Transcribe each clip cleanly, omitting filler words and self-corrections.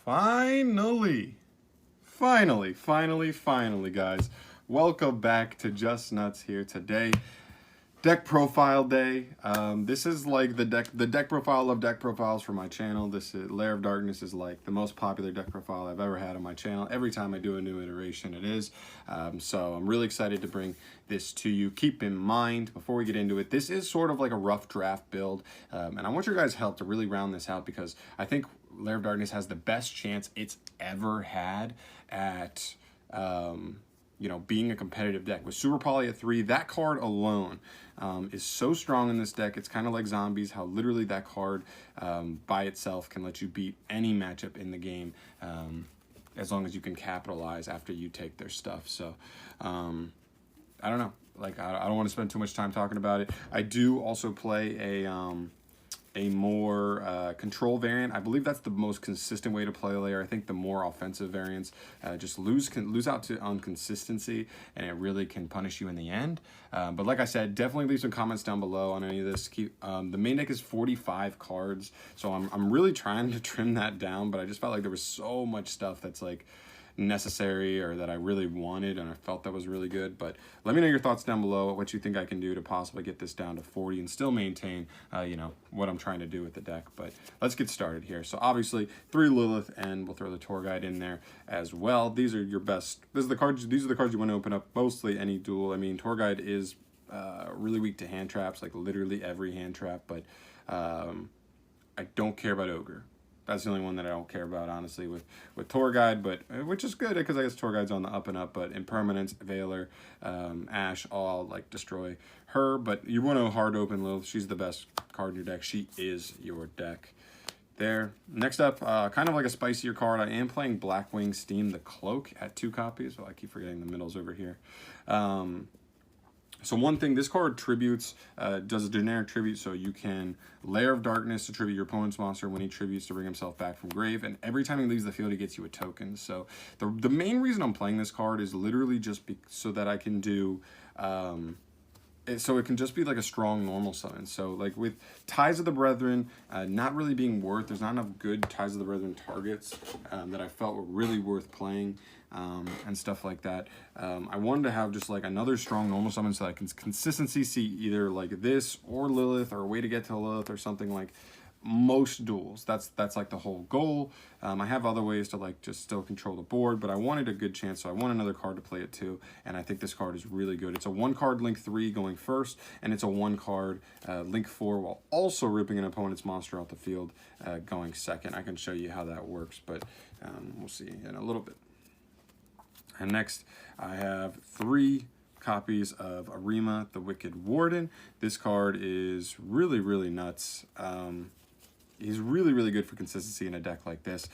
Finally, guys. Welcome back to Just Nuts here today. Deck profile day. This is like the deck profile of deck profiles for my channel. This is Lair of Darkness is like the most popular deck profile I've ever had on my channel. Every time I do a new iteration, it is. So I'm really excited to bring this to you. Keep in mind, before we get into it, this is sort of like a rough draft build. And I want your guys' help to really round this out because I think Lair of Darkness has the best chance it's ever had at being a competitive deck. With Super Poly at 3, that card alone is so strong in this deck. It's kind of like zombies, how literally that card by itself can let you beat any matchup in the game as long as you can capitalize after you take their stuff. So I don't know. Like, I don't want to spend too much time talking about it. I do also play a more control variant. I believe that's the most consistent way to play Lair. I think the more offensive variants just lose out on consistency, and it really can punish you in the end. But like I said, definitely leave some comments down below on any of this. The main deck is 45 cards, so I'm really trying to trim that down, but I just felt like there was so much stuff that's like necessary or that I really wanted and I felt that was really good. But let me know your thoughts down below, what you think I can do to possibly get this down to 40 and still maintain what I'm trying to do with the deck. But let's get started here. So obviously 3 Lilith, and we'll throw the tour guide in there as well. These are your best, these are the cards you want to open up mostly any duel. I mean, tour guide is really weak to hand traps, like literally every hand trap, but I don't care about Ogre. That's the only one that I don't care about, honestly, with Tour Guide, but which is good because I guess Tour Guide's on the up and up. But Impermanence, Veiler, Ash, all like destroy her. But you want to hard open Lilith. She's the best card in your deck. She is your deck. There. Next up, kind of like a spicier card. I am playing Blackwing Steam the Cloak at 2 copies. Well, I keep forgetting the middle's over here. So one thing, this card tributes, does a generic tribute, so you can Lair of Darkness to tribute your opponent's monster when he tributes to bring himself back from grave, and every time he leaves the field, he gets you a token. So the main reason I'm playing this card is literally just so that I can do, so it can just be like a strong normal summon. So like with Ties of the Brethren not really being worth, there's not enough good Ties of the Brethren targets that I felt were really worth playing. And stuff like that. I wanted to have just like another strong normal summon so that I can consistency see either like this or Lilith or a way to get to Lilith or something like most duels. That's like the whole goal. I have other ways to like just still control the board, but I wanted a good chance, so I want another card to play it too, and I think this card is really good. It's a 1-card Link 3 going first, and it's a 1-card Link 4 while also ripping an opponent's monster off the field going second. I can show you how that works, but we'll see in a little bit. And next, I have 3 copies of Arima, the Wicked Warden. This card is really, really nuts. He's really, really good for consistency in a deck like this.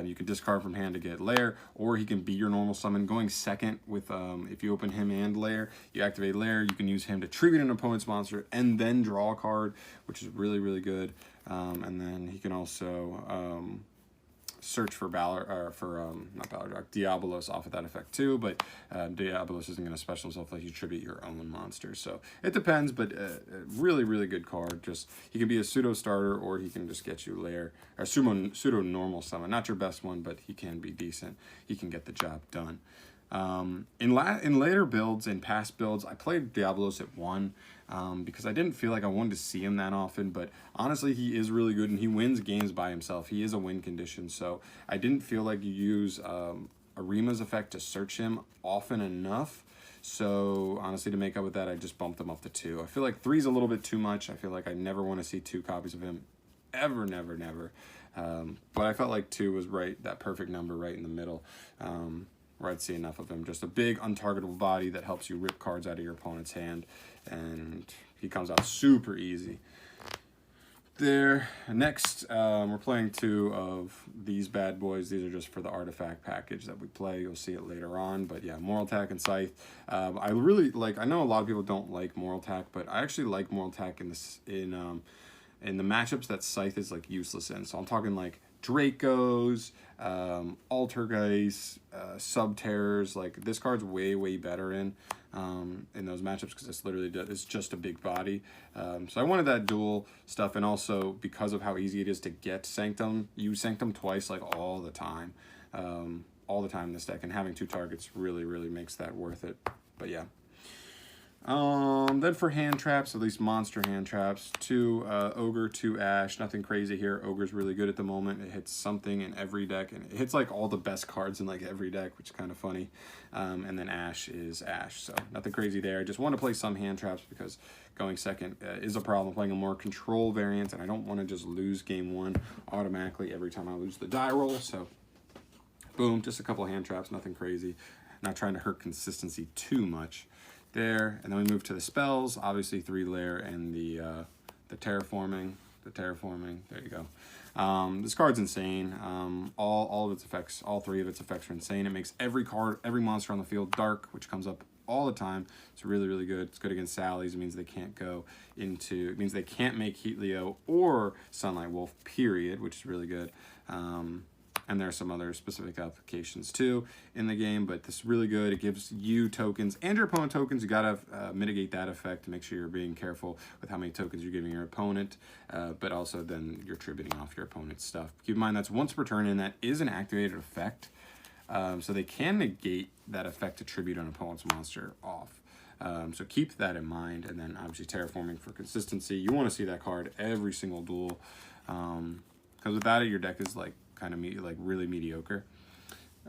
You can discard from hand to get Lair, or he can be your normal summon. Going second with, if you open him and Lair, you activate Lair, you can use him to tribute an opponent's monster and then draw a card, which is really, really good. And then he can also search for not Balor, Diabolos off of that effect too, but Diabolos isn't going to special himself like you tribute your own monster. So it depends, but really, really good card. Just he can be a pseudo starter, or he can just get you Lair, or pseudo normal summon. Not your best one, but he can be decent. He can get the job done. In later builds, in past builds, I played Diabolos at 1 because I didn't feel like I wanted to see him that often, but honestly, he is really good, and he wins games by himself. He is a win condition, so I didn't feel like you use Arima's effect to search him often enough. So honestly, to make up with that, I just bumped him up to 2. I feel like 3's a little bit too much. I feel like I never want to see 2 copies of him, ever, never, never. But I felt like 2 was right, that perfect number right in the middle. Where I'd see enough of him. Just a big untargetable body that helps you rip cards out of your opponent's hand, and he comes out super easy. There. Next, we're playing 2 of these bad boys. These are just for the artifact package that we play. You'll see it later on, but yeah, Moral Attack and Scythe. I really like, I know a lot of people don't like Moral Attack, but I actually like Moral Attack in the matchups that Scythe is like useless in. So I'm talking like Dracos, Altergeist, Subterrors. Like this card's way, way better in. in those matchups, because it's just a big body. So I wanted that dual stuff, and also because of how easy it is to get Sanctum, use Sanctum twice like all the time. In this deck, and having 2 targets really makes that worth it. But yeah. Then for hand traps, at least monster hand traps, 2 Ogre, 2 Ash, nothing crazy here. Ogre's really good at the moment. It hits something in every deck, and it hits like all the best cards in like every deck, which is kind of funny. And then Ash is Ash, so nothing crazy there. I just want to play some hand traps because going second is a problem. Playing a more control variant, and I don't want to just lose game 1 automatically every time I lose the die roll, so boom, just a couple hand traps, nothing crazy. Not trying to hurt consistency too much there. And then we move to the spells, obviously 3 Lair and the terraforming. There you go. This card's insane. All of its effects, all 3 of its effects are insane. It makes every monster on the field dark, which comes up all the time. It's really good. It's good against Sallies. It means they can't make Heat Leo or Sunlight Wolf, period, which is really good. And there are some other specific applications too in the game, but this is really good. It gives you tokens and your opponent tokens. You gotta mitigate that effect to make sure you're being careful with how many tokens you're giving your opponent, but also then you're tributing off your opponent's stuff. Keep in mind that's once per turn, and that is an activated effect, so they can negate that effect to tribute an opponent's monster off. So keep that in mind, and then obviously terraforming for consistency. You want to see that card every single duel, because without it, your deck is like kind of really mediocre.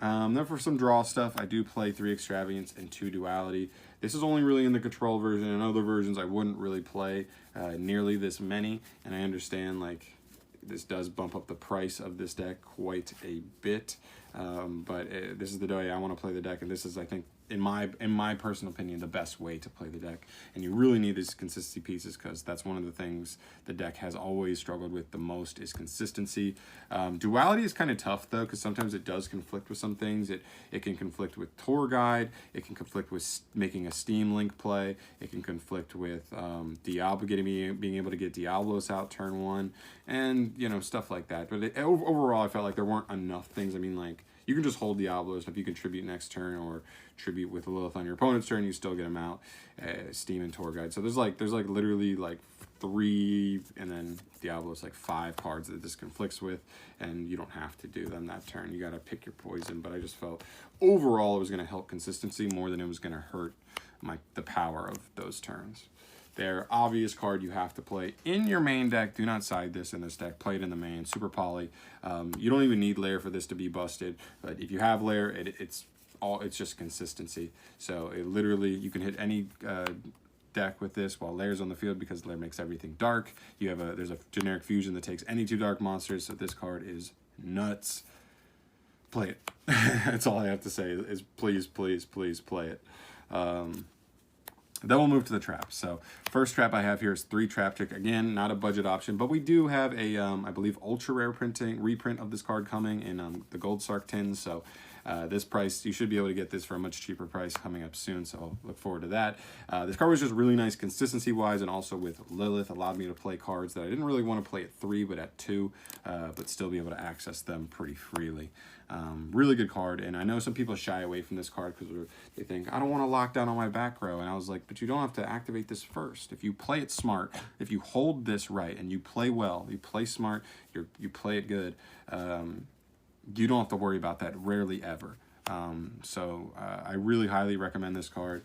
Then for some draw stuff, I do play 3 Extravagance and 2 Duality. This is only really in the control version. In other versions, I wouldn't really play nearly this many, and I understand like this does bump up the price of this deck quite a bit, but this is the way I want to play the deck, and this is, I think, in my personal opinion, the best way to play the deck. And you really need these consistency pieces, because that's one of the things the deck has always struggled with the most, is consistency. Duality is kind of tough though, because sometimes it does conflict with some things. It can conflict with Tour Guide. It can conflict with making a Steam Link play. It can conflict with Diablo, being able to get Diablos out turn 1, and stuff like that. But overall, I felt like there weren't enough things. I mean, like, you can just hold Diablos if you can tribute next turn, or tribute with Lilith on your opponent's turn, you still get them out. Steam and Tour Guide. So there's literally 3, and then Diablos 5 cards that this conflicts with, and you don't have to do them that turn. You got to pick your poison. But I just felt overall it was going to help consistency more than it was going to hurt the power of those turns. Their obvious card you have to play in your main deck. Do not side this in this deck. Play it in the main. Super Poly. You don't even need Lair for this to be busted. But if you have Lair, it's just consistency. So it literally, you can hit any deck with this while Lair's on the field, because Lair makes everything dark. There's a generic fusion that takes any 2 dark monsters. So this card is nuts. Play it. That's all I have to say. Is please play it. Then we'll move to the traps. So first trap I have here is 3 Trap Trick. Again, not a budget option, but we do have a, I believe, ultra rare reprint of this card coming in the Gold Sark tins. So this price, you should be able to get this for a much cheaper price coming up soon. So I'll look forward to that. This card was just really nice consistency-wise, and also with Lilith allowed me to play cards that I didn't really want to play at 3, but at 2, but still be able to access them pretty freely. Really good card, and I know some people shy away from this card because they think, I don't want to lock down on my back row, and I was like, but you don't have to activate this first. If you play it smart, if you hold this right, and you play well, you play smart, you play it good, you don't have to worry about that, rarely ever. So I really highly recommend this card.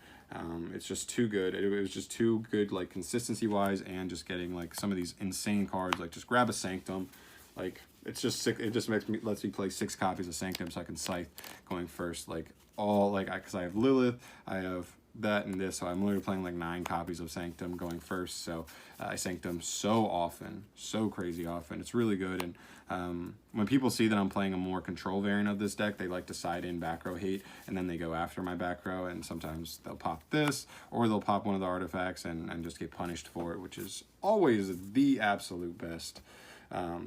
It's just too good. It was just too good, like consistency-wise, and just getting like some of these insane cards, like just grab a Sanctum, like, it's just sick. It just lets me play 6 copies of Sanctum, so I can scythe going first. Because I have Lilith, I have that and this, so I'm literally playing 9 copies of Sanctum going first. So I Sanctum so often, so crazy often. It's really good. And when people see that I'm playing a more control variant of this deck, they like to side in back row hate, and then they go after my back row, and sometimes they'll pop this, or they'll pop one of the artifacts and just get punished for it, which is always the absolute best.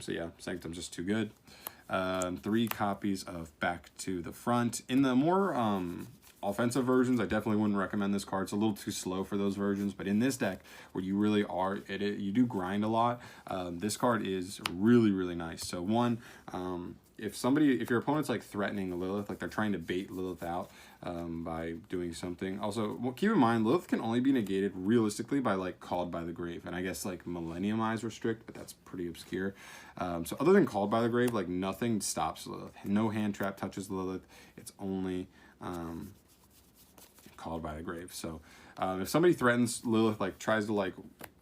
So yeah, Sanctum's just too good. 3 copies of Back to the Front. In the more offensive versions, I definitely wouldn't recommend this card. It's a little too slow for those versions, but in this deck, where you really are, you do grind a lot, this card is really nice. So one, if your opponent's like threatening Lilith, like they're trying to bait Lilith out by doing something. Also, well, keep in mind, Lilith can only be negated realistically by like Called by the Grave, and I guess like Millennium Eyes restrict, but that's pretty obscure. So other than Called by the Grave, like nothing stops Lilith. No hand trap touches Lilith. It's only Called by the Grave. So if somebody threatens Lilith, like tries to like,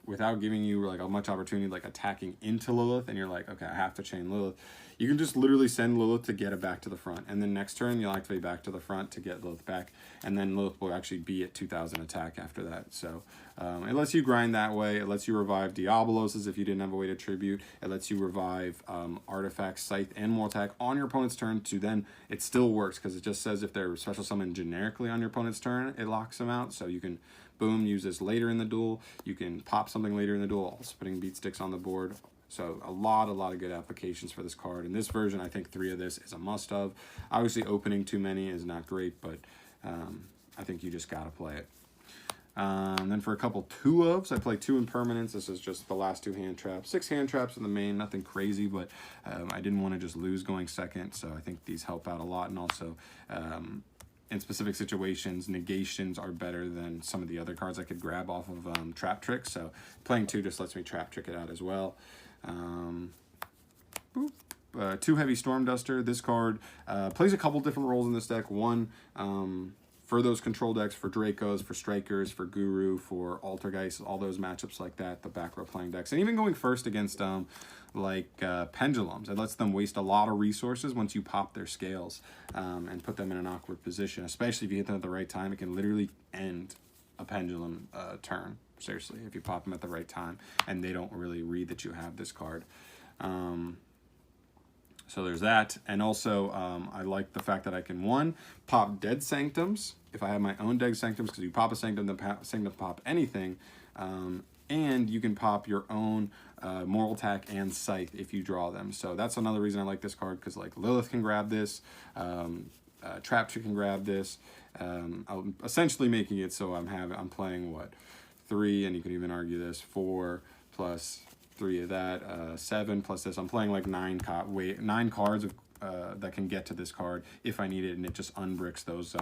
without giving you like a much opportunity, like attacking into Lilith, and you're like, okay, I have to chain Lilith, you can just literally send Lilith to get it back to the front, and then next turn you'll activate back to the front to get Lilith back, and then Lilith will actually be at 2000 attack after that. So it lets you grind that way. It lets you revive Diaboloses if you didn't have a way to tribute. It lets you revive artifacts, Scythe, and more attack on your opponent's turn to then, it still works because it just says if they're special summoned generically on your opponent's turn, it locks them out. So you can boom, use this later in the duel. You can pop something later in the duel, also putting beat sticks on the board. So a lot of good applications for this card. In this version, I think 3 of this is a must-have. Obviously, opening too many is not great, but I think you just got to play it. Then for a couple 2-ofs, I play 2 impermanents. This is just the last 2 hand traps. 6 hand traps in the main, nothing crazy, but I didn't want to just lose going second, so I think these help out a lot. And also, in specific situations, negations are better than some of the other cards I could grab off of Trap Trick. So playing 2 just lets me Trap Trick it out as well. 2 Heavy Storm Duster. This card plays a couple different roles in this deck. One, for those control decks, for Dracos, for Strikers, for Guru, for Altergeist, all those matchups like that, the back row playing decks. And even going first against Pendulums. It lets them waste a lot of resources once you pop their scales and put them in an awkward position. Especially if you hit them at the right time, it can literally end a Pendulum turn. Seriously, if you pop them at the right time and they don't really read that you have this card. So there's that. And also, I like the fact that I can, 1, pop Dead Sanctums if I have my own Dead Sanctums, because you pop a Sanctum, the Sanctum pop anything. And you can pop your own Moral Attack and Scythe if you draw them. So that's another reason I like this card, because like Lilith can grab this, Trap Trick can grab this. I'm essentially making it so I'm playing what, 3, and you could even argue this 4 plus 3 of that, 7 plus this. I'm playing like 9 cards of that can get to this card if I need it, and it just unbricks those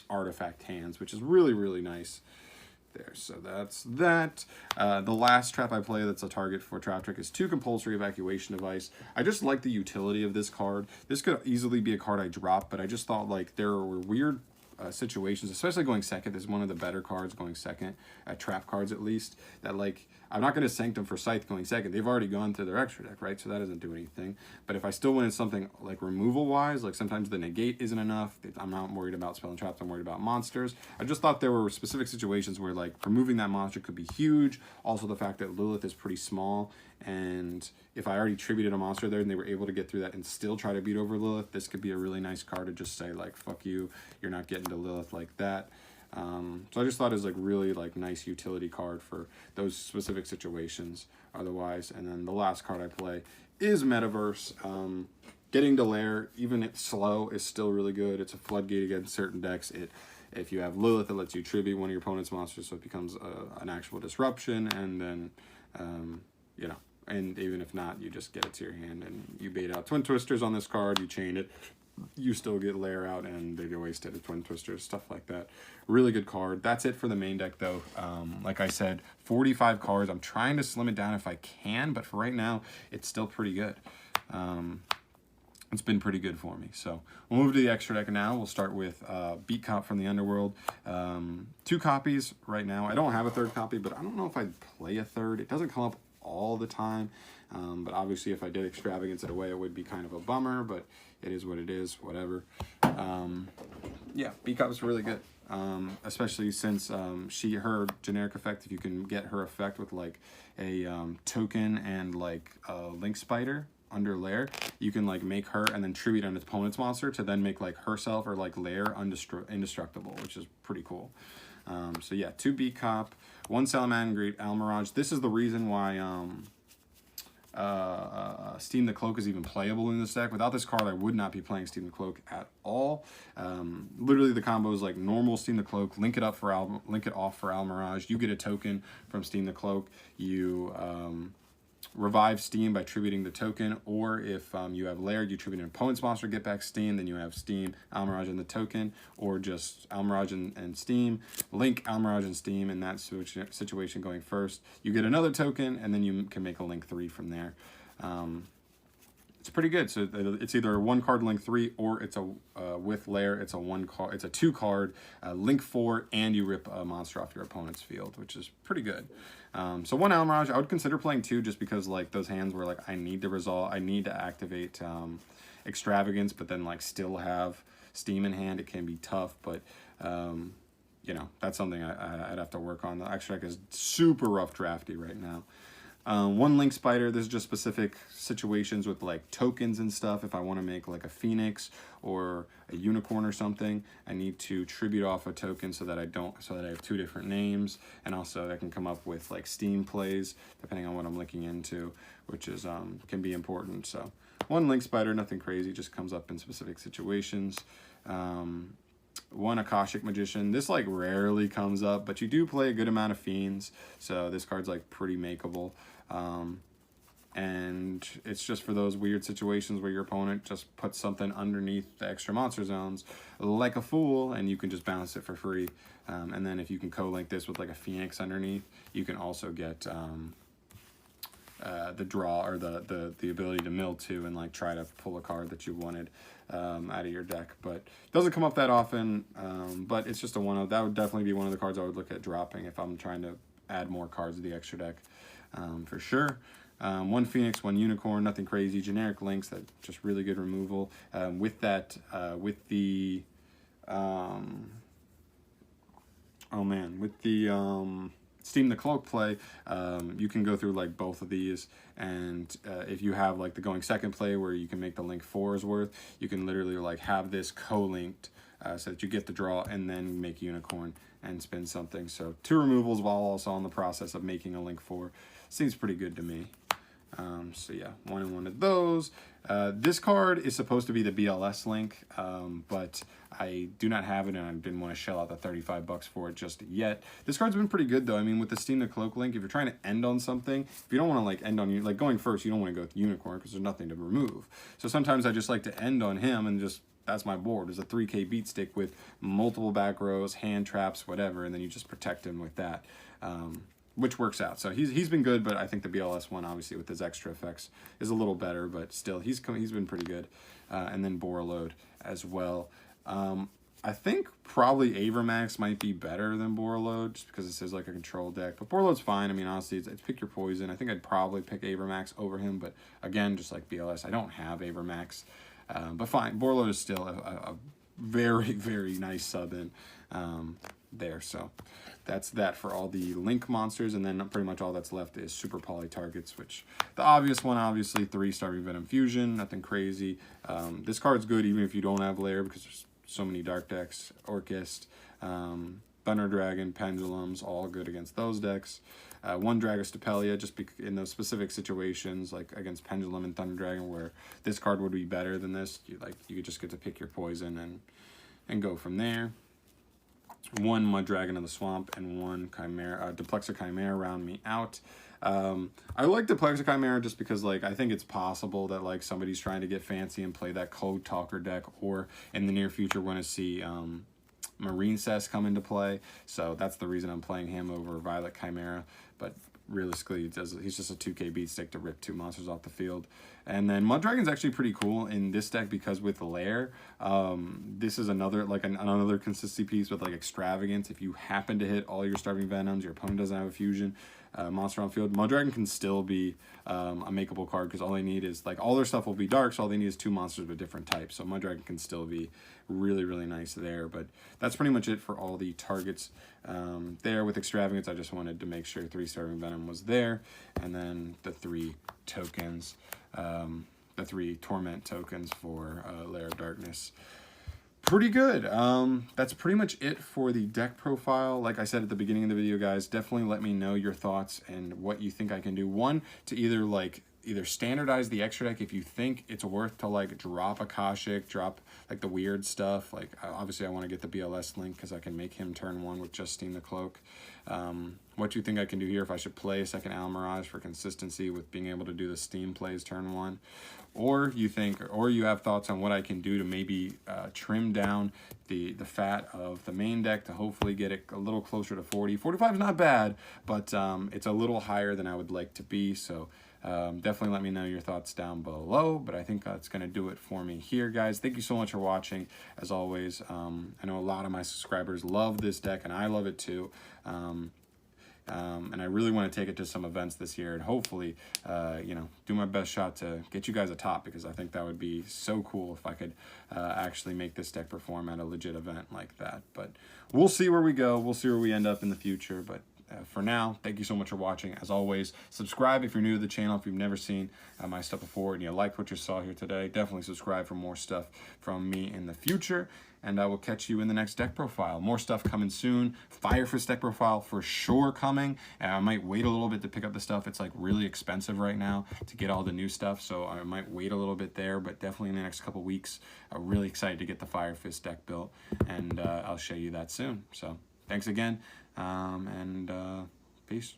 artifact hands, which is really nice. There, so that's that. The last trap I play that's a target for Trap Trick is 2 Compulsory Evacuation Device. I just like the utility of this card. This could easily be a card I drop, but I just thought like there were weird situations, especially going second. This is one of the better cards going second, trap cards at least, that like I'm not going to Sanctum for Scythe going second. They've already gone through their extra deck, right? So that doesn't do anything. But if I still win something like removal wise, like sometimes the negate isn't enough. I'm not worried about spell and traps. I'm worried about monsters. I just thought there were specific situations where like removing that monster could be huge. Also the fact that Lilith is pretty small, and if I already tributed a monster there and they were able to get through that and still try to beat over Lilith, this could be a really nice card to just say like, fuck you, you're not getting to Lilith like that. So I just thought it was like really like nice utility card for those specific situations otherwise. And then the last card I play is Metaverse. Getting to Lair, even it's slow, is still really good. It's a floodgate against certain decks. If you have Lilith, it lets you tribute one of your opponent's monsters, so it becomes an actual disruption. And then, you know, and even if not, you just get it to your hand and you bait out Twin Twisters on this card, you chain it, you still get Lair out, and they get wasted at Twin Twisters, stuff like that. Really good card. That's it for the main deck, though. Like I said, 45 cards. I'm trying to slim it down if I can, but for right now, it's still pretty good. It's been pretty good for me. So we'll move to the extra deck now. We'll start with Beat Cop from the Underworld. 2 copies right now. I don't have a 3rd copy, but I don't know if I'd play a 3rd. It doesn't come up all the time. But obviously if I did Extravagance it away, it would be kind of a bummer, but it is what it is, whatever. Yeah, Beat Cop is really good. Especially since her generic effect, if you can get her effect with like a token and like a Link Spider under Lair, you can like make her and then tribute an opponent's monster to then make like herself or like Lair indestructible, which is pretty cool. So yeah, 2 Beat Cop, 1 Salamangreat, Mirage. This is the reason why Steam the Cloak is even playable in this deck. Without this card, I would not be playing Steam the Cloak at all. Literally, the combo is like normal Steam the Cloak, link it off for Mirage. You get a token from Steam the Cloak. You revive Steam by tributing the token, or if you have Lair, you tribute an opponent's monster, get back Steam, then you have Steam, Almirage, and the token, or just Almirage and Steam, link Almirage and Steam in that situation going first. You get another token, and then you can make a link 3 from there. It's pretty good. So it's either a 1-card link 3, or it's a with Lair, it's a 1-card, it's a 2-card link 4, and you rip a monster off your opponent's field, which is pretty good. So 1 Almirage, I would consider playing 2, just because like those hands where like I need to resolve, I need to activate Extravagance, but then like still have Steam in hand. It can be tough, but you know, that's something I'd have to work on. The extra deck is super rough drafty right now. 1 Link Spider, this is just specific situations with like tokens and stuff. If I want to make like a Phoenix or a Unicorn or something, I need to tribute off a token so that I have 2 different names, and also I can come up with like Steam plays depending on what I'm looking into, which is can be important. So 1 Link Spider, nothing crazy, just comes up in specific situations. 1 Akashic Magician, this like rarely comes up, but you do play a good amount of Fiends, so this card's like pretty makeable. And it's just for those weird situations where your opponent just puts something underneath the extra monster zones like a fool, and you can just bounce it for free. And then if you can co-link this with like a Phoenix underneath, you can also get the draw, or the ability to mill 2 and like try to pull a card that you wanted out of your deck. But it doesn't come up that often, but it's just a one of, that would definitely be one of the cards I would look at dropping if I'm trying to add more cards to the extra deck, for sure. 1 Phoenix, 1 Unicorn, nothing crazy, generic links, that just really good removal. With that, with the Steam the Cloak play, you can go through like both of these, and if you have like the going second play where you can make the link 4's worth, you can literally like have this co-linked so that you get the draw and then make Unicorn and spin something. So 2 removals while also in the process of making a link 4 seems pretty good to me. So yeah, 1 and 1 of those. This card is supposed to be the BLS link, but I do not have it, and I didn't want to shell out the 35 bucks for it just yet. This card's been pretty good though. I mean, with the Steam the Cloak link, if you're trying to end on something, if you don't want to like end on, like going first, you don't want to go with Unicorn because there's nothing to remove. So sometimes I just like to end on him and just, that's my board. It's a 3K beat stick with multiple back rows, hand traps, whatever, and then you just protect him with that. Which works out. So he's been good, but I think the BLS one, obviously with his extra effects, is a little better, but still he's been pretty good. And then Borland as well. I think probably Avermax might be better than Borland just because this is like a control deck. But Borland's fine. I mean, honestly, it's pick your poison. I think I'd probably pick Avermax over him, but again, just like BLS, I don't have Avermax. But fine, Borland is still a very, very nice sub in there. So that's that for all the link monsters, and then pretty much all that's left is super poly targets, which the obvious one, obviously 3 Starving Venom Fusion, nothing crazy. This card's good even if you don't have Lair because there's so many dark decks. Orchist, Thunder Dragon, Pendulums, all good against those decks. 1 Dragostapelia, just in those specific situations, like against Pendulum and Thunder Dragon, where this card would be better than this. You just get to pick your poison and go from there. 1 Mud Dragon of the Swamp, and 1 Chimera, Duplexer Chimera round me out. I like Duplexer Chimera just because like I think it's possible that like somebody's trying to get fancy and play that Code Talker deck, or in the near future we're going to see Marine Cess come into play. So that's the reason I'm playing him over Violet Chimera. But realistically, he's just a 2K beat stick to rip 2 monsters off the field. And then Mud Dragon's actually pretty cool in this deck because with Lair, this is another another consistency piece with like Extravagance. If you happen to hit all your Starving Venoms, your opponent doesn't have a fusion monster on field, Mud Dragon can still be a makeable card because all they need is like all their stuff will be dark, so all they need is 2 monsters with different types. So Mud Dragon can still be really, really nice there. But that's pretty much it for all the targets there. With Extravagance, I just wanted to make sure 3 Starving Venom was there, and then the 3 tokens, the 3 Torment tokens for Lair of Darkness. Pretty good. That's pretty much it for the deck profile. Like I said at the beginning of the video, guys, definitely let me know your thoughts and what you think I can do. 1, to either like either standardize the extra deck if you think it's worth to like drop Akashic, drop like the weird stuff. Like obviously I want to get the BLS link because I can make him turn 1 with just Steam the Cloak. What do you think I can do here? If I should play a second Mirage for consistency with being able to do the Steam plays turn 1, or you think, or you have thoughts on what I can do to maybe trim down the fat of the main deck to hopefully get it a little closer to 40. 45 is not bad, but it's a little higher than I would like to be. So definitely let me know your thoughts down below, but I think that's going to do it for me here, guys. Thank you so much for watching. As always, I know a lot of my subscribers love this deck, and I love it too. And I really want to take it to some events this year and hopefully, you know, do my best shot to get you guys a top, because I think that would be so cool if I could actually make this deck perform at a legit event like that. But we'll see where we go. We'll see where we end up in the future. But for now, thank you so much for watching. As always, subscribe if you're new to the channel. If you've never seen my stuff before and you liked what you saw here today, definitely subscribe for more stuff from me in the future. And I will catch you in the next deck profile. More stuff coming soon. Fire Fist deck profile for sure coming. And I might wait a little bit to pick up the stuff. It's like really expensive right now to get all the new stuff. So I might wait a little bit there, but definitely in the next couple weeks, I'm really excited to get the Fire Fist deck built. And I'll show you that soon. So thanks again. And peace.